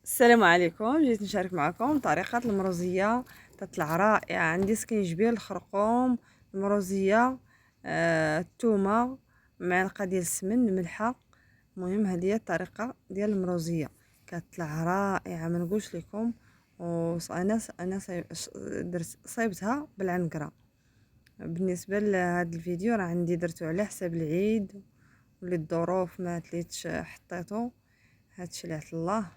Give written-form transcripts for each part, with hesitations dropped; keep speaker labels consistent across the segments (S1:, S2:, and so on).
S1: السلام عليكم. جيت نشارك معكم طريقة المروزية، تطلع رائعة. عندي سكينجبير، الخرقوم، المروزية، الثومة، معلقة ديال السمن، الملحة. المهم هذه هي الطريقة ديال المروزية، كتطلع رائعة ما نقولش لكم. انا درت صايبتها بالعنقرة. بالنسبة لهذا الفيديو راه عندي درتو على حساب العيد، ولي الظروف ما تليتش حطيتو. هادشي اللي عطا الله.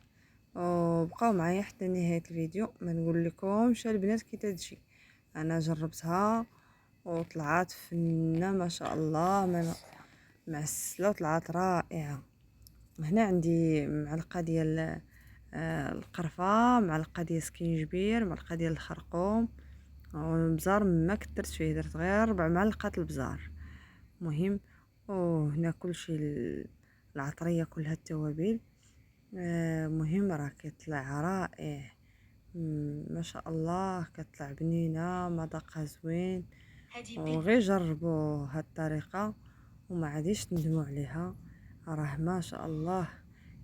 S1: وبقاو معايا حتى نهايه الفيديو. ما نقول لكمش البنات كي تجي، انا جربتها وطلعت فنه ما شاء الله، معسله وطلعت رائعه. هنا عندي معلقه ديال القرفه، معلقه ديال سكينجبير، معلقه ديال الخرقوم، والبزار ما كثرت فيه، درت غير 4 معلقات البزار. مهم. وهنا كلشي العطريه كلها التوابل. مهم راه كيطلع رائع. ما شاء الله كتطلع بنينه، مذاقها زوين. وغير جربوا هاد الطريقه وما عاديش تندموا عليها. راه ما شاء الله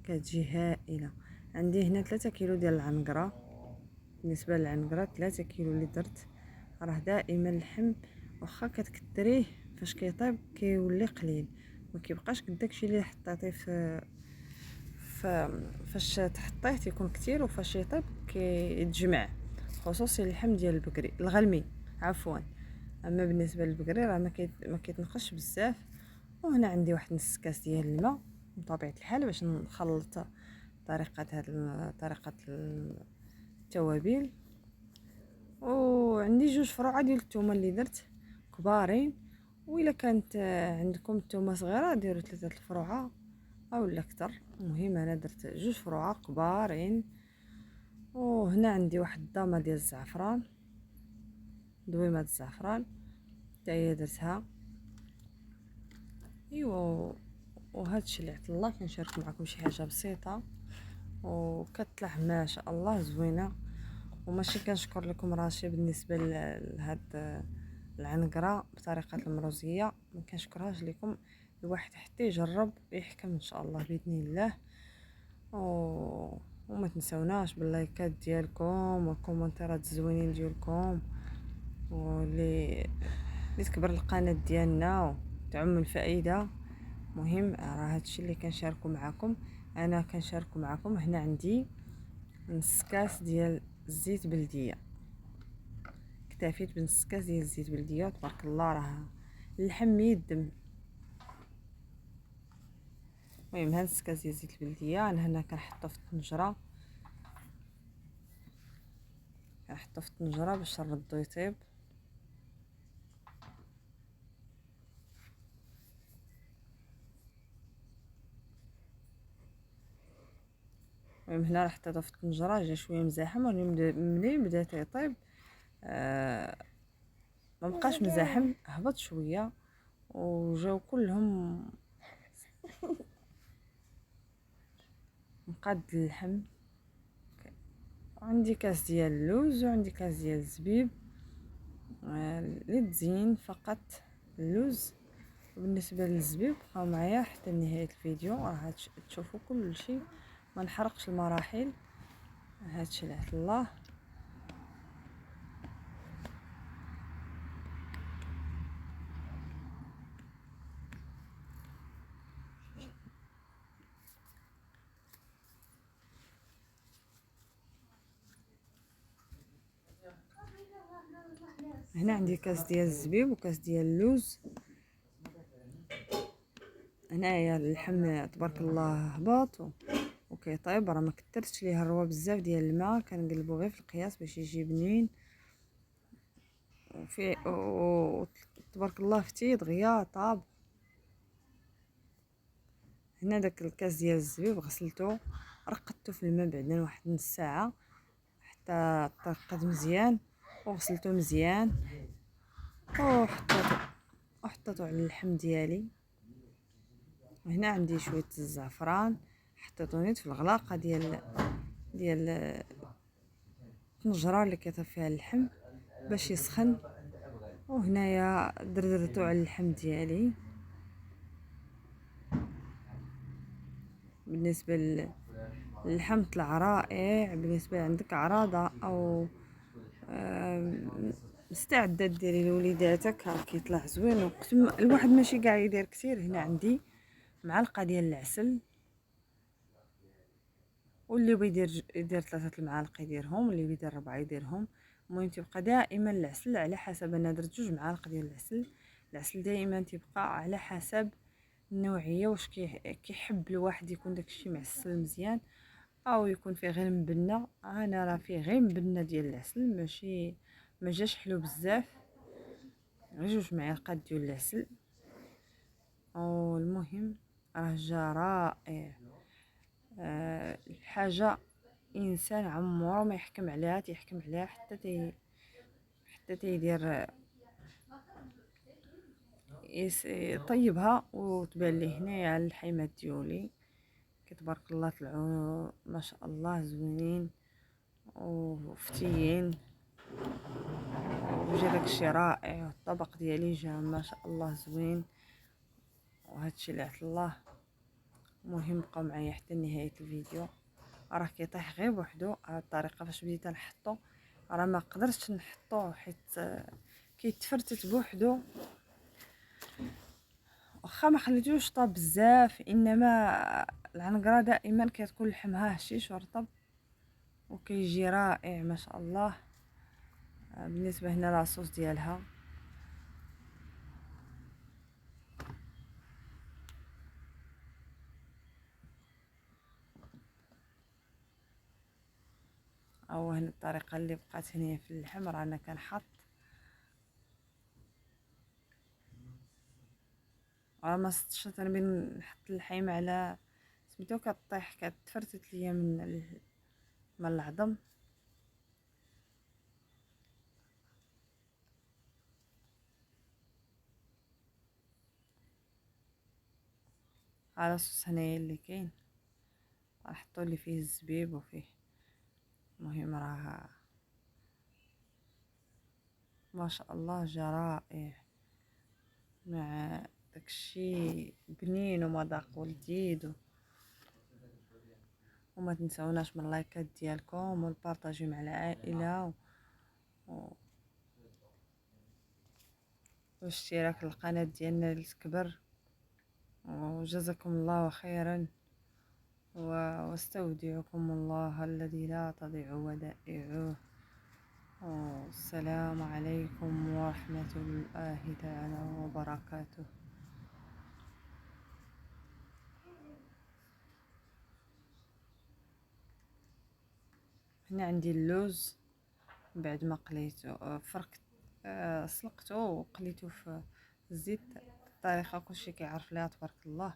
S1: كتجي هائله. عندي هنا 3 كيلو ديال العنقره. بالنسبه للعنقره 3 كيلو اللي درت. راه دائما اللحم واخا كتكتريه فاش كيطيب كيولي قليل، ما كيبقاش داكشي اللي حطيتيه فاش تحطيه تيكون كتير، وفاش يطيب كيتجمع، خصوصي اللحم ديال البقري الغلمي عفوا. اما بالنسبه للبقري راه ما كيتنقش بزاف. وهنا عندي واحد نص كاس ديال الماء بطبيعه الحال باش نخلط طريقه التوابل. وعندي 2 فروعه ديال الثومه اللي درت كبارين، وإلا كانت عندكم الثومه صغيره ديروا 3 الفروعه اولا اكثر. المهم انا درت 2 فروعه كبارين. وهنا عندي واحد الضامه ديال الزعفران، دويمه الزعفران حتى هي درتها. ايوا وهادشي اللي عطا الله كنشارك معكم شي حاجه بسيطه وكتطلع ما شاء الله زوينه. وماشي كنشكر لكم راسي بالنسبه لهاد العنقره بطريقه المروزيه، ما كنشكرهاش لكم. الواحد حتى يجرب يحكم ان شاء الله باذن الله. وما تنسوناش باللايكات ديالكم والكومنتات الزوينين ديالكم، اللي تكبر القناه ديالنا وتعم الفائده. مهم راه هادشي اللي كنشاركو معكم. انا كنشاركو معكم. هنا عندي نص كاس ديال الزيت بلديه، اكتفيت بنص كاس ديال الزيت بلديه وتبارك الله راه اللحم يدم. المهم هاد نص كاس ديال الزيت البلديه انا هنا كنحطو في الطنجره، كنحطو في الطنجره باش نردو يطيب. المهم هنا راه حطيته في الطنجره جا شويه مزاحم، ملي بدا تيطيب ما بقاش مزاحم، هبط شويه وجاو كلهم مقاد اللحم. عندي كاس ديال اللوز وعندي كاس ديال الزبيب اللي تزين فقط اللوز. وبالنسبه للزبيب بقاو معايا حتى نهايه الفيديو، راه تشوفوا كل شيء، ما نحرقش المراحل. هادشي اللي عطا الله. هنا عندي كاس ديال الزبيب وكاس ديال اللوز. هنايا اللحم تبارك الله هبط وكيطيب، راه ما كثرتش ليه الروا بزاف ديال الماء، كنقلبو غير في القياس باش يجي بنين. وفي تبارك الله فتي دغيا طاب. هنا داك الكاس ديال الزبيب غسلته، رقدته في الماء بعدا واحد نص ساعه حتى ترقد مزيان، وغسلته مزيان وحطيته على اللحم ديالي. وهنا عندي شويه الزعفران حطيته نيت في الغلاقه ديال الطنجره اللي كيطيب فيها اللحم باش يسخن. وهنايا دردرتو على اللحم ديالي. بالنسبه اللحم طلع رائع. بالنسبه عندك عراضه او مستعده ديري لوليداتك، ها كيطلع زوين. وقت الواحد ماشي كاع يدير كثير، هنا عندي معلقه ديال العسل، واللي يدير 3 المعالق يديرهم، واللي يدير 4 يديرهم. المهم تيبقى دائما العسل على حسب، انا درت 2 معالق ديال العسل. العسل دائما تيبقى على حسب النوعيه، واش كيحب الواحد يكون داكشي معسل مزيان او يكون فيه غير مبنه. انا راه فيه غير مبنه ديال العسل، ماشي ما جاش حلو بزاف، غير 2 معالق ديال العسل. والمهم راه جا رائع. الحاجه انسان عمره ما يحكم عليها، تيحكم عليها حتى تيدير يطيبها وتبان ليه. هنايا على الحيمات ديولي كتبارك الله طلعوا ما شاء الله زوينين وفتيين، وجا داكشي رائع. والطبق ديالي جا ما شاء الله زوين، وهادشي اللي عطا الله. المهم بقاو معايا حتى نهايه الفيديو. راه كيطيح غير بوحدو. هاد الطريقه فاش بديت نحطو راه ما قدرتش نحطوه حيت كيتفرتت بوحدو، واخا ما خليتوش طاب بزاف، انما العنقره دائما كتكون لحمها هشيش ورطب وكيجي رائع ما شاء الله. بالنسبه هنا لاصوص ديالها، او هنا الطريقه اللي بقات هنا في اللحم، رانا كنحط راه ما صدتش تنبين نحط اللحيمه على سميتو، كطيح كتفرتت ليا من العظم. على صوص هنايا اللي كاين غنحطو اللي فيه الزبيب وفيه. المهم راه ما شاء الله جا رائع مع داكشي بنين ومذاق ولذيذ. وما تنساوناش من اللايكات ديالكم والبارطاجي مع العائله واشتراك القناه ديالنا لتكبر. وجزاكم الله خيرا، واستودعكم الله الذي لا تضيع ودائعه. والسلام عليكم ورحمة الله تعالى وبركاته. هنا عندي اللوز بعد ما قليته فركت سلقته وقليته في الزيت. الطريقه كلشي كيعرف ليها تبارك الله.